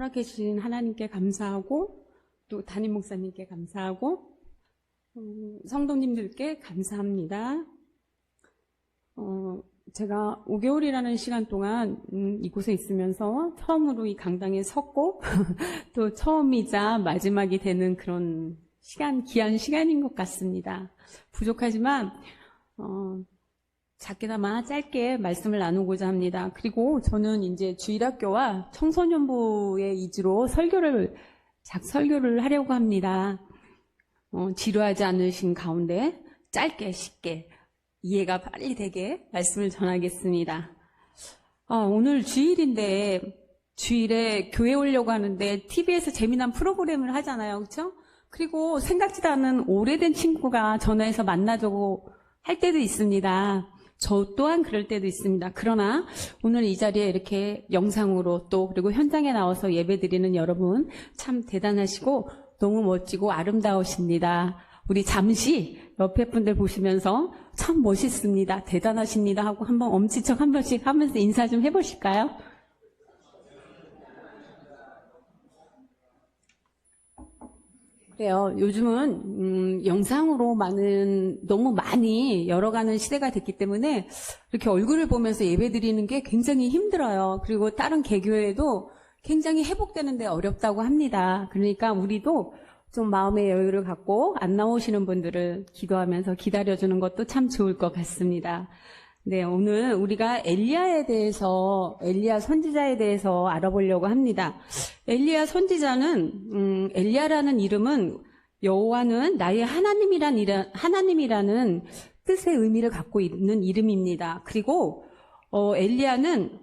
허락해 주신 하나님께 감사하고 또 담임 목사님께 감사하고 성도님들께 감사합니다. 제가 5개월이라는 시간 동안 이곳에 있으면서 처음으로 이 강당에 섰고 또 처음이자 마지막이 되는 그런 귀한 시간인 것 같습니다. 부족하지만 작게나마 짧게 말씀을 나누고자 합니다. 그리고 저는 이제 주일학교와 청소년부의 이주로 설교를 하려고 합니다. 지루하지 않으신 가운데 짧게 쉽게 이해가 빨리 되게 말씀을 전하겠습니다. 오늘 주일인데 주일에 교회 오려고 하는데 TV에서 재미난 프로그램을 하잖아요. 그렇죠? 그리고 생각지도 않은 오래된 친구가 전화해서 만나자고 할 때도 있습니다. 저 또한 그럴 때도 있습니다. 그러나 오늘 이 자리에 이렇게 영상으로 또 그리고 현장에 나와서 예배드리는 여러분 참 대단하시고 너무 멋지고 아름다우십니다. 우리 잠시 옆에 분들 보시면서 참 멋있습니다. 대단하십니다 하고 한번 엄지척 한 번씩 하면서 인사 좀 해보실까요? 그래요. 요즘은 영상으로 너무 많이 열어가는 시대가 됐기 때문에 이렇게 얼굴을 보면서 예배드리는 게 굉장히 힘들어요. 그리고 다른 개교회도 굉장히 회복되는데 어렵다고 합니다. 그러니까 우리도 좀 마음의 여유를 갖고 안 나오시는 분들을 기도하면서 기다려주는 것도 참 좋을 것 같습니다. 네, 오늘 우리가 엘리야 선지자에 대해서 알아보려고 합니다. 엘리야 선지자는 엘리야라는 이름은 여호와는 나의 하나님이라는 뜻의 의미를 갖고 있는 이름입니다. 그리고 엘리야는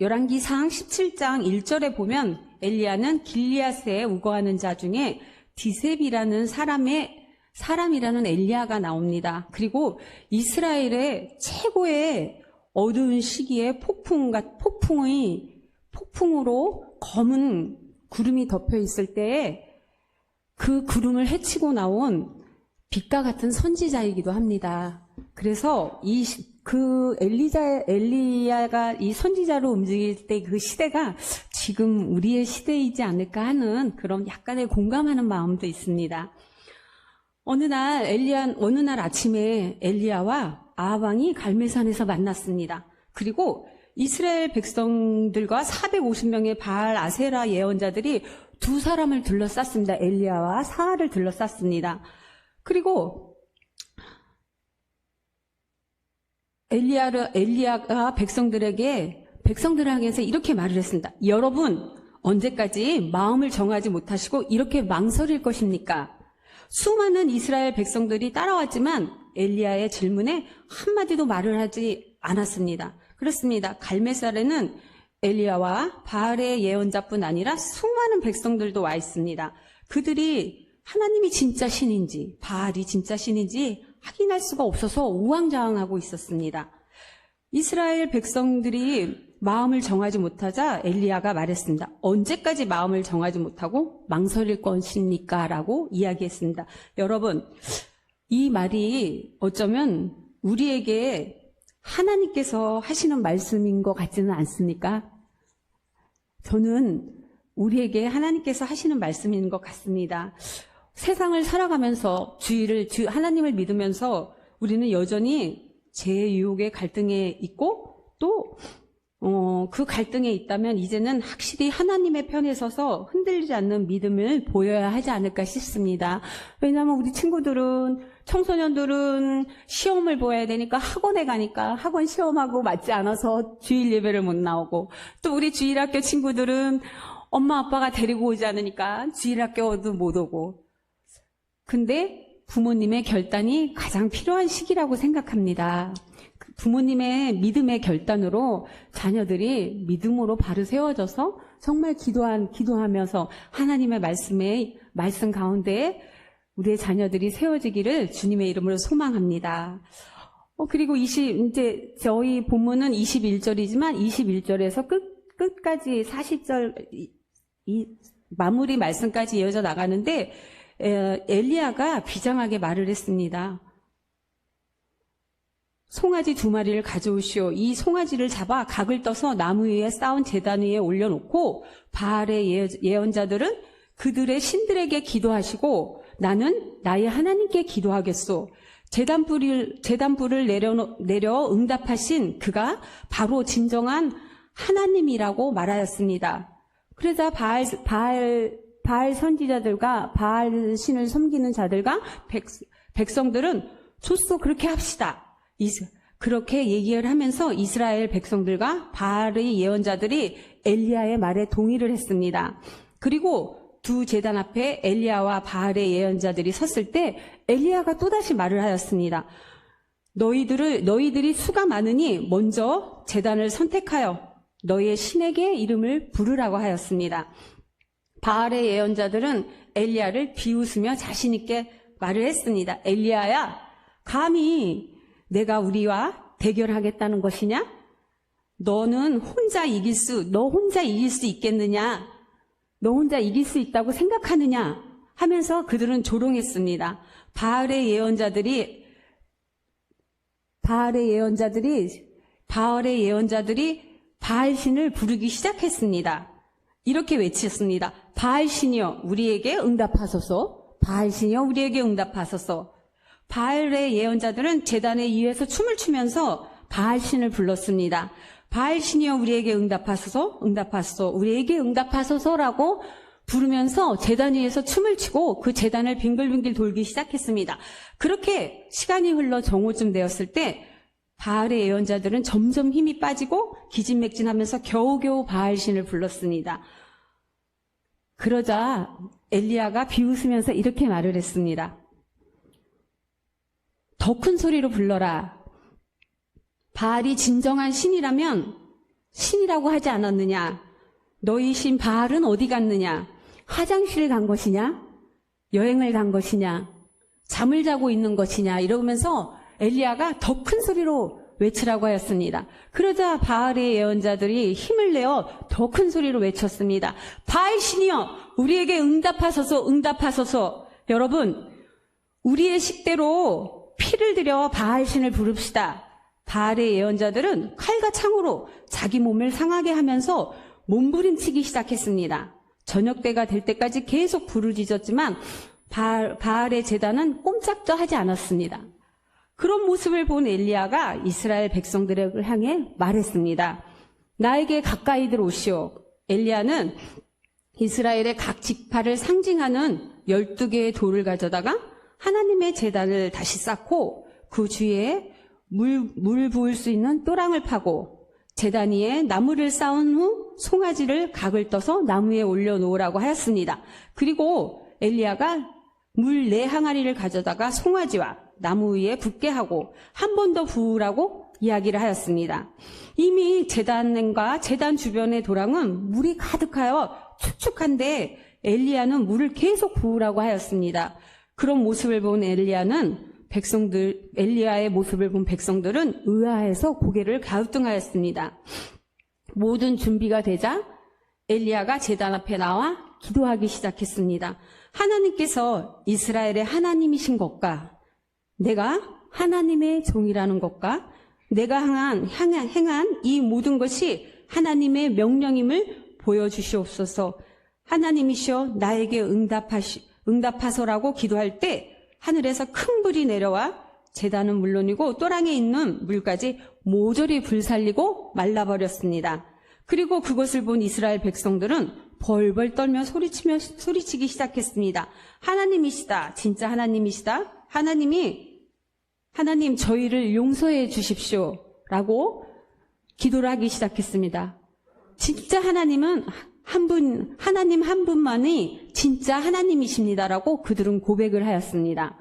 열왕기상 17장 1절에 보면 엘리야는 길리앗에 우거하는 자 중에 디셉이라는 사람이라는 엘리야가 나옵니다. 그리고 이스라엘의 최고의 어두운 시기에 폭풍으로 검은 구름이 덮여 있을 때에 그 구름을 헤치고 나온 빛과 같은 선지자이기도 합니다. 그래서 엘리야가 이 선지자로 움직일 때 그 시대가 지금 우리의 시대이지 않을까 하는 그런 약간의 공감하는 마음도 있습니다. 어느 날 아침에 엘리야와 아합 왕이 갈멜산에서 만났습니다. 그리고 이스라엘 백성들과 450명의 바알 아세라 예언자들이 두 사람을 둘러쌌습니다. 엘리야와 사하를 둘러쌌습니다. 그리고 엘리야가 백성들을 향해서 이렇게 말을 했습니다. 여러분, 언제까지 마음을 정하지 못하시고 이렇게 망설일 것입니까? 수많은 이스라엘 백성들이 따라왔지만 엘리야의 질문에 한마디도 말을 하지 않았습니다. 그렇습니다. 갈멜산에는 엘리야와 바알의 예언자뿐 아니라 수많은 백성들도 와 있습니다. 그들이 하나님이 진짜 신인지 바알이 진짜 신인지 확인할 수가 없어서 우왕좌왕하고 있었습니다. 이스라엘 백성들이 마음을 정하지 못하자 엘리야가 말했습니다. 언제까지 마음을 정하지 못하고 망설일 것입니까? 라고 이야기했습니다. 여러분, 이 말이 어쩌면 우리에게 하나님께서 하시는 말씀인 것 같지는 않습니까? 저는 우리에게 하나님께서 하시는 말씀인 것 같습니다. 세상을 살아가면서 하나님을 믿으면서 우리는 여전히 제 유혹의 갈등에 있고 또 그 갈등에 있다면 이제는 확실히 하나님의 편에 서서 흔들리지 않는 믿음을 보여야 하지 않을까 싶습니다. 왜냐하면 우리 청소년들은 시험을 보아야 되니까 학원에 가니까 학원 시험하고 맞지 않아서 주일 예배를 못 나오고 또 우리 주일학교 친구들은 엄마 아빠가 데리고 오지 않으니까 주일학교도 못 오고 근데 부모님의 결단이 가장 필요한 시기라고 생각합니다. 부모님의 믿음의 결단으로 자녀들이 믿음으로 바로 세워져서 정말 기도하면서 하나님의 말씀 가운데 우리의 자녀들이 세워지기를 주님의 이름으로 소망합니다. 그리고 이제 저희 본문은 21절이지만 21절에서 끝까지 40절 마무리 말씀까지 이어져 나가는데 엘리야가 비장하게 말을 했습니다. 송아지 2마리를 가져오시오. 이 송아지를 잡아 각을 떠서 나무 위에 쌓은 제단 위에 올려놓고 바알의 예언자들은 그들의 신들에게 기도하시고 나는 나의 하나님께 기도하겠소. 제단불을 내려 응답하신 그가 바로 진정한 하나님이라고 말하였습니다. 그러자 바알 선지자들과 바알 신을 섬기는 자들과 백성들은 좋소, 그렇게 합시다. 그렇게 얘기를 하면서 이스라엘 백성들과 바알의 예언자들이 엘리야의 말에 동의를 했습니다. 그리고 두 제단 앞에 엘리야와 바알의 예언자들이 섰을 때 엘리야가 또다시 말을 하였습니다. 너희들이 수가 많으니 먼저 제단을 선택하여 너희의 신에게 이름을 부르라고 하였습니다. 바알의 예언자들은 엘리야를 비웃으며 자신 있게 말을 했습니다. 엘리야야, 감히 내가 우리와 대결하겠다는 것이냐? 너 혼자 이길 수 있겠느냐? 너 혼자 이길 수 있다고 생각하느냐? 하면서 그들은 조롱했습니다. 바알의 예언자들이 바알신을 부르기 시작했습니다. 이렇게 외쳤습니다. 바알신이여 우리에게 응답하소서. 바알신이여 우리에게 응답하소서. 바알의 예언자들은 제단의 위에서 춤을 추면서 바알신을 불렀습니다. 바알신이여 우리에게 응답하소서, 응답하소서, 우리에게 응답하소서라고 부르면서 제단 위에서 춤을 추고 그 제단을 빙글빙글 돌기 시작했습니다. 그렇게 시간이 흘러 정오쯤 되었을 때 바알의 예언자들은 점점 힘이 빠지고 기진맥진하면서 겨우겨우 바알신을 불렀습니다. 그러자 엘리야가 비웃으면서 이렇게 말을 했습니다. 더 큰 소리로 불러라. 바알이 진정한 신이라면 신이라고 하지 않았느냐? 너희 신 바알은 어디 갔느냐? 화장실 간 것이냐? 여행을 간 것이냐? 잠을 자고 있는 것이냐? 이러면서 엘리야가 더 큰 소리로 외치라고 하였습니다. 그러자 바알의 예언자들이 힘을 내어 더 큰 소리로 외쳤습니다. 바알 신이여 우리에게 응답하소서, 응답하소서. 여러분, 우리의 식대로 피를 들여 바알 신을 부릅시다. 바알의 예언자들은 칼과 창으로 자기 몸을 상하게 하면서 몸부림치기 시작했습니다. 저녁 때가 될 때까지 계속 부르짖었지만 바알의 제단은 꼼짝도 하지 않았습니다. 그런 모습을 본 엘리야가 이스라엘 백성들을 향해 말했습니다. 나에게 가까이 들어오시오. 엘리야는 이스라엘의 각 지파를 상징하는 12개의 돌을 가져다가 하나님의 제단을 다시 쌓고 그 주위에 물 부을 수 있는 또랑을 파고 제단 위에 나무를 쌓은 후 송아지를 각을 떠서 나무 위에 올려놓으라고 하였습니다. 그리고 엘리야가 물 4항아리를 가져다가 송아지와 나무 위에 붓게 하고 한 번 더 부으라고 이야기를 하였습니다. 이미 제단과 제단 주변의 도랑은 물이 가득하여 축축한데 엘리야는 물을 계속 부으라고 하였습니다. 그런 모습을 본 엘리야의 모습을 본 백성들은 의아해서 고개를 갸우뚱하였습니다. 모든 준비가 되자 엘리야가 제단 앞에 나와 기도하기 시작했습니다. 하나님께서 이스라엘의 하나님이신 것과 내가 하나님의 종이라는 것과 내가 행한 이 모든 것이 하나님의 명령임을 보여주시옵소서. 하나님이시여 나에게 응답하소라고 기도할 때 하늘에서 큰 불이 내려와 제단은 물론이고 또랑에 있는 물까지 모조리 불살리고 말라버렸습니다. 그리고 그것을 본 이스라엘 백성들은 벌벌 떨며 소리치기 시작했습니다. 하나님이시다. 진짜 하나님이시다. 하나님 저희를 용서해 주십시오. 라고 기도를 하기 시작했습니다. 진짜 하나님 한 분만이 진짜 하나님이십니다라고 그들은 고백을 하였습니다.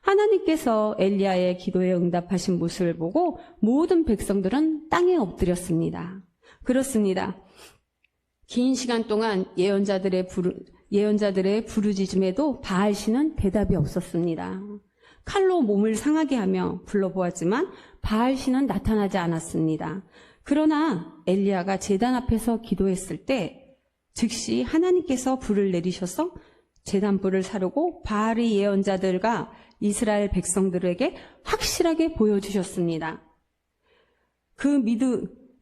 하나님께서 엘리야의 기도에 응답하신 모습을 보고 모든 백성들은 땅에 엎드렸습니다. 그렇습니다. 긴 시간 동안 예언자들의 부르짖음에도 바알신은 대답이 없었습니다. 칼로 몸을 상하게 하며 불러보았지만 바알신은 나타나지 않았습니다. 그러나 엘리야가 제단 앞에서 기도했을 때 즉시 하나님께서 불을 내리셔서 제단불을 사르고 바알의 예언자들과 이스라엘 백성들에게 확실하게 보여주셨습니다.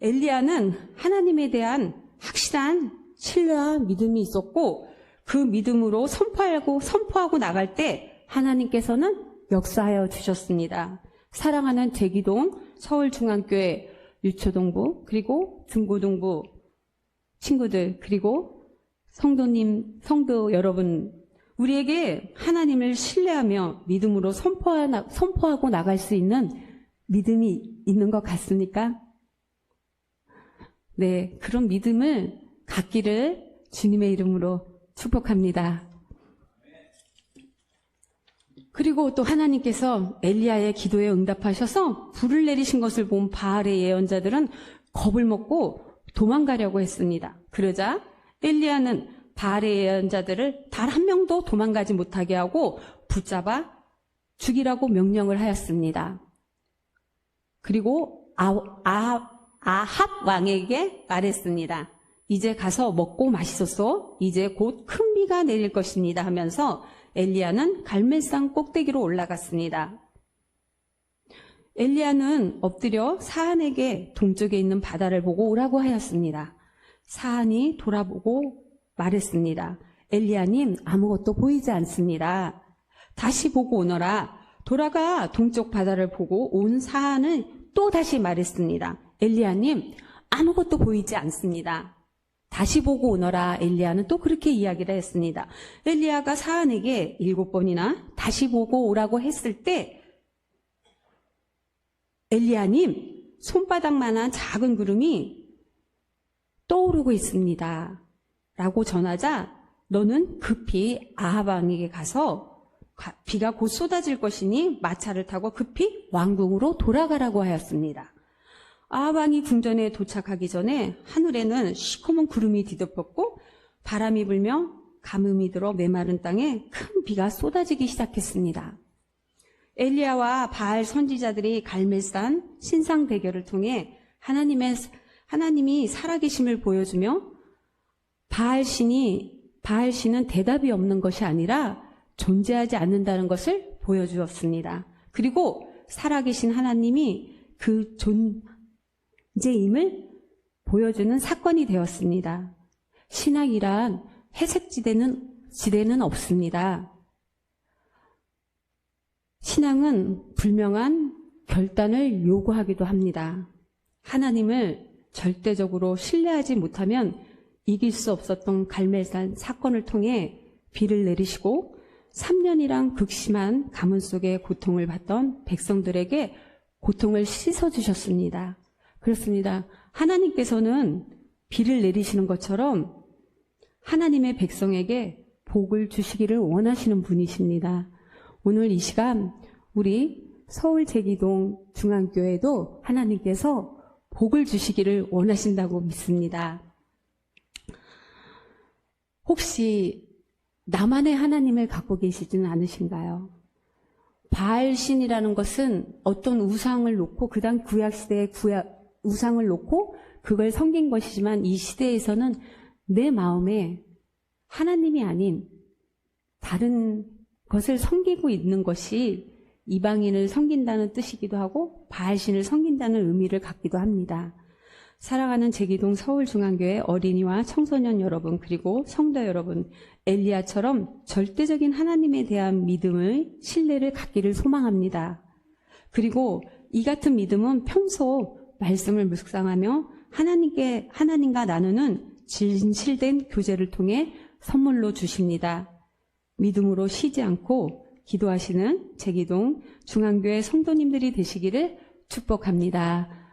엘리야는 하나님에 대한 확실한 신뢰와 믿음이 있었고 그 믿음으로 선포하고 나갈 때 하나님께서는 역사하여 주셨습니다. 사랑하는 제기동 서울중앙교회 유초동부 그리고 중고등부 친구들 그리고 성도 여러분, 우리에게 하나님을 신뢰하며 믿음으로 선포하고 나갈 수 있는 믿음이 있는 것 같습니까? 네, 그런 믿음을 갖기를 주님의 이름으로 축복합니다. 그리고 또 하나님께서 엘리야의 기도에 응답하셔서 불을 내리신 것을 본 바알의 예언자들은 겁을 먹고 도망가려고 했습니다. 그러자 엘리야는 바알의 예언자들을 단 한 명도 도망가지 못하게 하고 붙잡아 죽이라고 명령을 하였습니다. 그리고 아합 왕에게 말했습니다. 이제 가서 먹고 마시소서. 이제 곧 큰 비가 내릴 것입니다 하면서 엘리야는 갈멜산 꼭대기로 올라갔습니다. 엘리야는 엎드려 사안에게 동쪽에 있는 바다를 보고 오라고 하였습니다. 사안이 돌아보고 말했습니다. 엘리야님, 아무것도 보이지 않습니다. 다시 보고 오너라. 돌아가 동쪽 바다를 보고 온 사안을 또 다시 말했습니다. 엘리야님, 아무것도 보이지 않습니다. 다시 보고 오너라. 엘리야는 또 그렇게 이야기를 했습니다. 엘리야가 사안에게 7번이나 다시 보고 오라고 했을 때 엘리야님, 손바닥만한 작은 구름이 떠오르고 있습니다. 라고 전하자 너는 급히 아합 왕에게 가서 비가 곧 쏟아질 것이니 마차를 타고 급히 왕궁으로 돌아가라고 하였습니다. 아합 왕이 궁전에 도착하기 전에 하늘에는 시커먼 구름이 뒤덮였고 바람이 불며 가뭄이 들어 메마른 땅에 큰 비가 쏟아지기 시작했습니다. 엘리야와 바알 선지자들이 갈멜산 신상 대결을 통해 하나님이 살아계심을 보여주며 바알 신은 대답이 없는 것이 아니라 존재하지 않는다는 것을 보여주었습니다. 그리고 살아계신 하나님이 그 존재임을 보여주는 사건이 되었습니다. 신앙이란 회색지대는 없습니다. 신앙은 분명한 결단을 요구하기도 합니다. 하나님을 절대적으로 신뢰하지 못하면 이길 수 없었던 갈멜산 사건을 통해 비를 내리시고 3년이란 극심한 가뭄 속에 고통을 받던 백성들에게 고통을 씻어주셨습니다. 그렇습니다. 하나님께서는 비를 내리시는 것처럼 하나님의 백성에게 복을 주시기를 원하시는 분이십니다. 오늘 이 시간 우리 서울 제기동 중앙교회도 하나님께서 복을 주시기를 원하신다고 믿습니다. 혹시 나만의 하나님을 갖고 계시지는 않으신가요? 바알신이라는 것은 어떤 우상을 놓고 그 당 구약시대의 우상을 놓고 그걸 섬긴 것이지만 이 시대에서는 내 마음에 하나님이 아닌 다른 것을 섬기고 있는 것이 이방인을 섬긴다는 뜻이기도 하고 바알신을 섬긴다는 의미를 갖기도 합니다. 사랑하는 제기동 서울중앙교회 어린이와 청소년 여러분 그리고 성도 여러분, 엘리야처럼 절대적인 하나님에 대한 믿음의 신뢰를 갖기를 소망합니다. 그리고 이 같은 믿음은 평소 말씀을 묵상하며 하나님과 나누는 진실된 교제를 통해 선물로 주십니다. 믿음으로 쉬지 않고 기도하시는 제기동 중앙교회 성도님들이 되시기를 축복합니다.